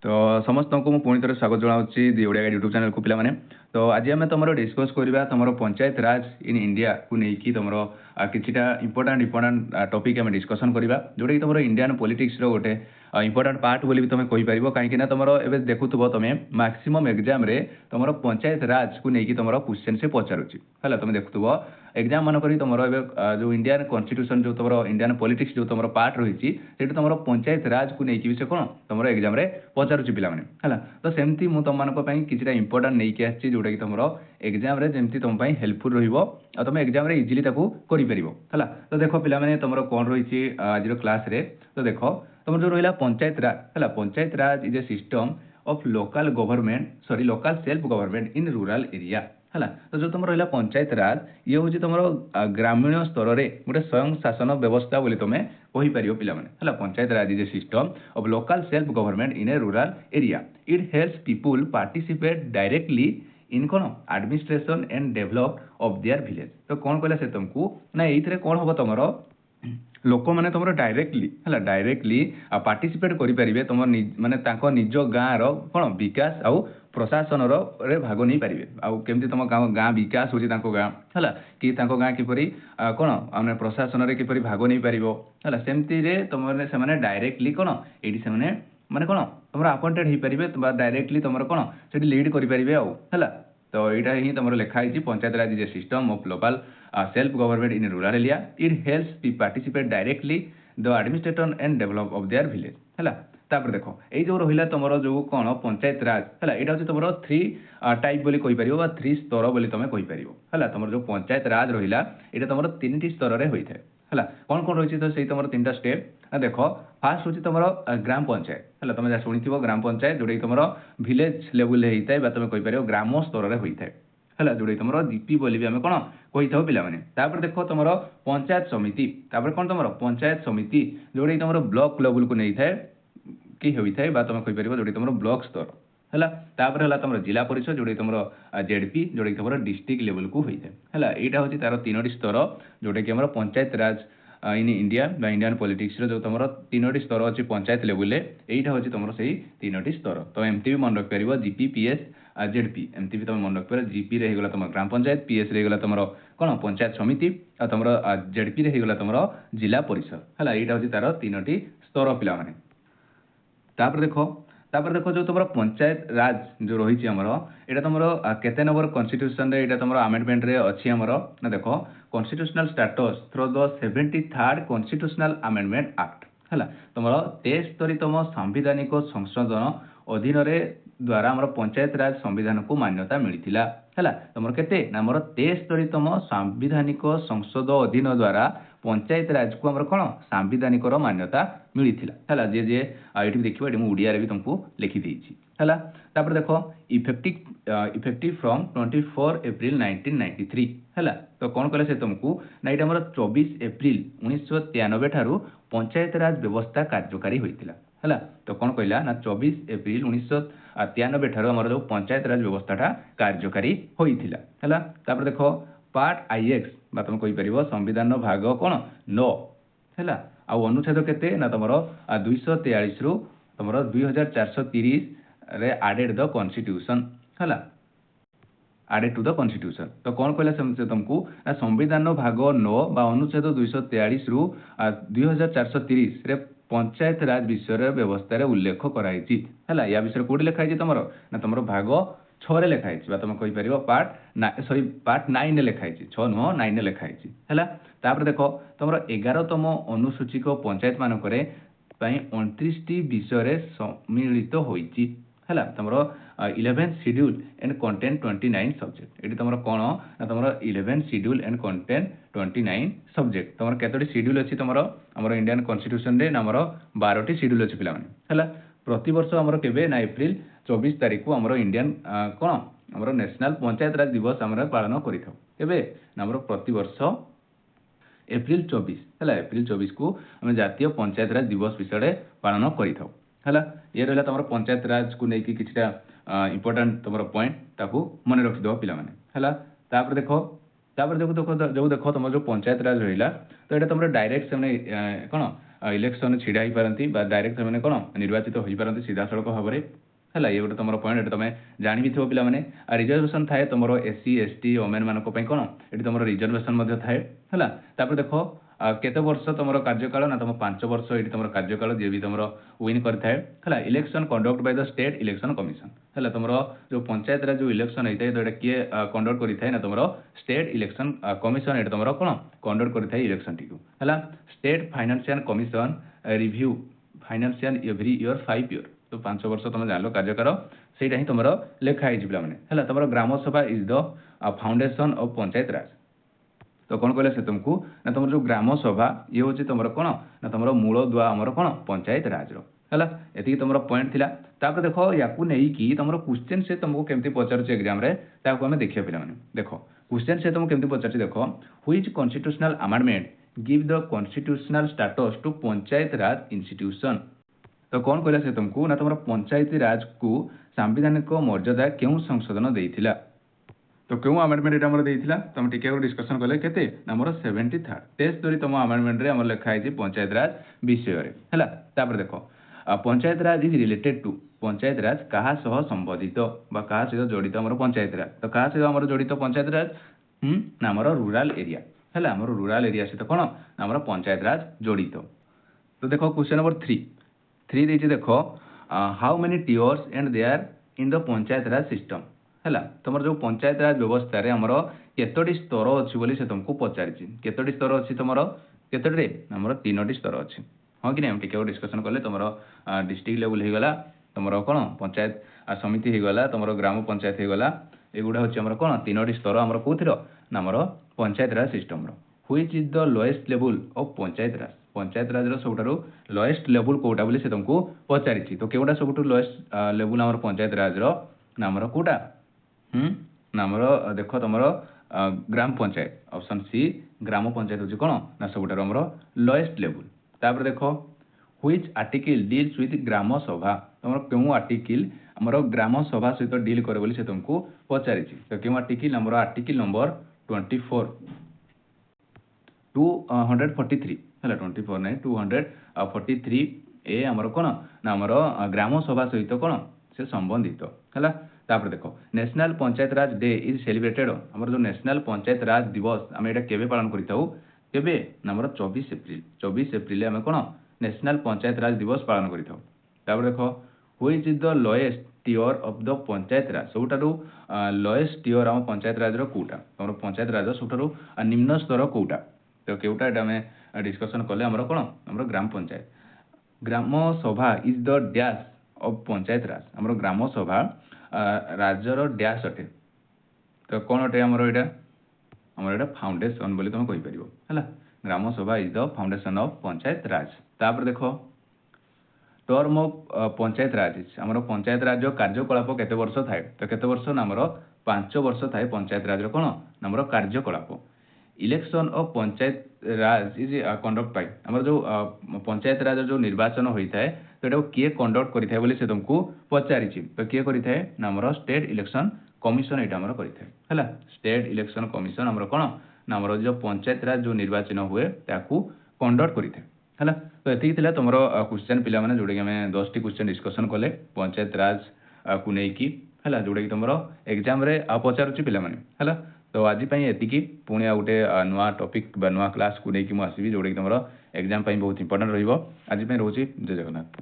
तो समस्त को मुझे पुणी थे स्वागत जनावि दि ओडिया गाइड यूट्यूब चैनल को पिलाने। तो आज आम तुम डिस्कस करवा तुम पंचायत राज इन इंडिया को लेकिन तुम किछिटा इंपोर्टाट टॉपिक आम डिस्कसन करवा जोटा कि तुम इंडियन पॉलिटिक्स रो गोटे इंपोर्टाट पार्ट बोली भी तुम कहीपर कहीं तुम ए देखुव तुम मैक्सिमम एग्जाम तुम पंचायत राज को लेकिन तुम क्वेश्चन से पचारुची है तुम देखुव एग्जाम मानक तुम जो इंडियन कॉन्स्टिट्यूशन जो तुम इंडियन पॉलिटिक्स जो तुम पार्ट रही तुम पंचायत राज को लेकिन से कौन तुम एग्जाम पचारुची पिलाने है तो सेमती मुझे तुम किसी इंपोर्टाट नहीं आसी जोटा कि तुम एग्जाम जमी तुम हेल्पफुल रुम एग्जाम इजिली कर तो देख पे तुम कौन रही आज क्लास तो देख तुम जो रहा panchayat Raj is a system of local government sorry local self government in rural area है तो जो तुम रहा पंचायत राज ये हूँ तुम ग्रामीण स्तर में गोटे स्वयं शासन व्यवस्था बोली तुम कहीपर पे panchayat Raj is a system of local self government in a rural area it helps people participate directly in कौन administration and develop of their village तो कौन कहला से तुमको ना ये कौन हम तुम लोक मैंने तुम डायरेक्टली पार्टिसिपेट करेंगे तुम माने निज गाँव कौन विकास आउ प्रशासन रे भाग नहीं पारे आमती तुम गाँ विकास हो गाँ है कि गाँ किपरि कौन आम प्रशासन में किपरि भाग नहीं पार है सेमती तुमने से डायरेक्टली कौन ये माने कौन तुम अपॉइंटेड हो पारे डायरेक्टली तुम कौन से लीड करेंगे है तो यहाँ ही तुम लिखाई panchayat Raj is a system of local self government in rural area it helps p participate directly the administration and develop of their village है तापर देख ये जो रहा तुम जो कौन पंचायत राज है यहाँ हूँ तुम 3 टाइप बोली कहीपर 3 स्तर बोली तुम कहीपर है तुम जो पंचायत राज रहा ये तुम 3टी स्तर में होता है कौन कौन रही तो सही तुम 3टा स्टेप देख फास्ट हूँ तुम ग्राम पंचायत है तुम जहाँ शुणी ग्राम पंचायत जोटा कि तुम विलेज लेवल होता है तुम कहीपर ग्राम स्तर में होता है जोटा तुम जीपी बोली भी आम कौन कही था पे देख तुम पंचायत समिति कौन तुम पंचायत समिति जोटा कि तुम ब्लॉक लेवल को नहीं था कि होता है तुम कहीपर जोटा तुम ब्लॉक स्तर है तुम जिला परिषद जोटा तुम जेडपी जोटा तुम डिस्ट्रिक्ट लेवल को होता है यहाँ हूँ तार 3टी स्तर जोटा कि पंचायत राज इन इंडिया इंडियन पॉलिटिक्स जो तुम 3टी स्तर अच्छी पंचायत लेवल यहाँ हूँ तुम से 3टी स्तर तो एमती भी मन रखिपर जीपी पीएस जेडपी एमती भी तुम मन रखिपर जीपी रेगला तुम ग्राम पंचायत पीएस रेगला तुम कौन पंचायत समिति और तुम जेडपी रेगला तुम जिला परिषद है यहाँ हूँ तार 3टी स्तर पे देख जो तुम पंचायत राज जो रही यहाँ तुम केते नंबर कॉन्स्टिट्यूशन रे तुम अमेंडमेंट रे अच्छी आमर ना देख constitutional status through the 73rd constitutional amendment act है तुम 73तम सांविधानिक संशोधन अधीन द्वारा आम पंचायत राज संविधान को मान्यता मिलता है तुम के आमर 73तम सांविधानिक संसद अधीन द्वारा पंचायत राज को आम कौन सांविधानिक मान्यता मिलता है जे जे ये देखिए ये ओडिया भी तुमको लिखिदी है देख इफेक्टिव फ्रॉम 24 एप्रिल 1993 है तो कौन कहले से तुमको ना ये 24 एप्रिल 1993 ठारू पंचायत राज व्यवस्था कार्यकारी होता है तो कौन कहला ना 24 एप्रिल 1993 ठारू आम जो पंचायत राज व्यवस्था कार्यकारी होता है देख पार्ट आईएक्स तुम कहीपर संविधान भाग कौन 9 है अनुच्छेद केते ना तुम 243 रु तुम 2430 रे एडेड द कॉन्स्टिट्यूशन है एडेड टू द कॉन्स्टिट्यूशन तो कौन कहला तुमको ना संविधान भाग 9 अनुच्छेद 243 रु 2430 रे पंचायत राज विषय व्यवस्था उल्लेख कराई है या विषय कौट लिखाई तुम ना तुम भाग 6 लिखाई तुम कहीपर पार्ट 9 लिखाई 6 नुह 9 लिखाई है देख तुम 11तम अनुसूची पंचायत मानक 29टी विषय सम्मिलित होती है तुम 11 शेड्यूल एंड कंटेंट 29 सब्जेक्ट ये तुम कौन ना तुम 11 शेड्यूल एंड कंटेंट 29 सब्जेक्ट तुम केतोटी शेड्यूल अच्छी तुम आम इंडियन कॉन्स्टिट्यूशन रे आमर 12टी शेड्यूल अच्छी पे प्रति वर्ष आमर केबे ना एप्रिल 24 तारीख को आमर इंडियन कौन आमर नेशनल पंचायत राज दिवस आम पालन कर प्रति वर्ष एप्रिल 24 है एप्रिल 24 को आम जातीय पंचायत राज दिवस विषय पालन कर ये रहा तुम पंचायत राज को लेकिन किसी इंपोर्टाट तुम पॉइंट ताकू मन रखिदेव पे देख जो देख तुम जो पंचायत राज रहा तो ये तुम डायरेक्ट से कौन इलेक्शन छिड़ा ही पारती डायरेक्ट से कौन निर्वाचित हो पारती सीधा सड़क भाव में है ये गोटे तुम पॉइंट ये तुम जानी भी थो पे रिजर्वेशन थाए तुम एससी एसटी ओमेन मान कौन ये तुम रिजर्वेशन थाए है देख केते वर्ष तुम कार्यकाल ना तुम 5 वर्ष ये तुम कार्यकाल जी भी तुम विन करता है election conduct by the state election commission है तुम जो पंचायत राज जो इलेक्शन होता है तो ये किए कंडक्ट करें ना तुम स्टेट इलेक्शन कमिशन ये तुम कौन कंडक्ट करें इलेक्शन टी है state financial commission review financial every year 5 year तो 5 वर्ष तुम जान कार्यकाल से तुम लिखाई पे तुम Gram Sabha is the foundation of panchayat Raj तो कौन कहले से तुमको ना तुम जो ग्राम सभा ये हूँ तुम कौन ना तुम मूल दुआ आमर कौन पंचायत राज है ये तुम पॉइंट थिला तापर देख या नहीं तुम क्वेश्चन से तुमको केमती पचार एग्जाम आम देखिए पे देख क्वेश्चन से तुमको केमती पचार देख which constitutional amendment give the constitutional status to panchayat raj institution तो कौन कहला से तुमको ना तुम पंचायती राज को सांविधानिक मर्यादा क्यों संशोधन देइथिला तो क्यों आमेंडमेंट ये तुम टी डिस्कसन कले के 73 73 तुम आमेंडमेंट रे लिखाई पंचायत राज विषय है देख panchayat Raj is related to panchayat राज क्या संबंधित क्या सहित जड़ित आम पंचायत राज तो क्या सहित आम जड़ित पंचायत राज आम रूराल एरिया है आम रूराल एरिया सहित कौन आम पंचायत राज जड़ित तो देख क्वेश्चन नंबर 3 देख how many tiers and they are in the panchayat Raj system है तुम जो पंचायत राज व्यवस्था आमर केतोटी स्तर अच्छी बोली से तुमको पचारि केतोटी स्तर अच्छी तुम केतोटी आमर 3टी स्तर अच्छी हाँ कि नहीं टी डिस्कसन कले तुम डिस्ट्रिक्ट लेवल होगला तुम कौन पंचायत समिति होगला तुम ग्राम पंचायत होगला एगुड़ा हूँ कौन 3टी स्तर आमर कौर आमर पंचायत राज system which is the lowest level of panchayat Raj सब लोएस्ट लेवल कौटा बोली से तुमको पचारि तो केवटा सब लोएस्ट लेवल आमर पंचायत राज नामर कौटा नामर देख तुम ग्राम पंचायत ऑप्शन सी ग्राम पंचायत हूँ कौन ना सबुठार आमर लोएस्ट लेवल तापर देख व्हिच आर्टिकल डील्स विथ ग्राम सभा तुम क्यों आर्टिकल आमर ग्राम सभा सहित डील करे बोली से तुमको पचारि तो क्यों आर्टिकल आमर आर्टिकल नंबर 24 243 है 24 नहीं 243 ए आमर कौन ना आमर ग्राम सभा सहित कौन से संबंधित है तापर देख national panchayat Raj day is celebrated आमर जो नेशनल पंचायत राज दिवस आम यहाँ केवे पालन करें आमर 24 एप्रिल आम कौन नेशनल पंचायत राज दिवस पालन करें देख which is the lowest tier of the panchayat Raj सबुठारु लोएस्ट टीयर आम पंचायत राज कौटा तुम पंचायत राज सबुठारु निम्न स्तर कौटा तो केउटा आम डिस्कसन कले आमर कौन आमर ग्राम Panchayat Gram Sabha is the dash of panchayat Raj आमर ग्राम सभा राजर डैश अटे तो कौन अटे आमर यहाँ फाउंडेशन बोली तुम कहीपर है Gram Sabha is the foundation of panchayat Raj तापर देख टर्म ऑफ पंचायत राज आमर पंचायत राज कार्यकलाप केते वर्ष थाए तो केते वर्ष नामर 5 वर्ष थाए पंचायत राज कौन नामर कार्यकलाप election of panchayat Raj is conduct by आमर जो पंचायत राज जो निर्वाचन होता है तो ये किए कंडक्ट करें बोली से तुमको पचारि तो किए करें नामर स्टेट इलेक्शन कमिशन यहाँ आमर करें स्टेट इलेक्शन कमिशन आमर कौन नामर जो पंचायत राज जो निर्वाचन हुए ताकू कंडक्ट करें है तो ये तुम क्वेश्चन पिला माने जोड़ा कि आम 10टी क्वेश्चन डिस्कसन कले पंचायत राज को लेकिन है जोड़ा कि तुम एग्जाम पचारुची पे है तो आज ये पुणी आ गोटे नुआ टॉपिक नुआ क्लास को लेकिन मुझे आसवि जोड़ा कि तुम एग्जाम बहुत इंपोर्टेंट रही आज रोचे जय जगन्नाथ।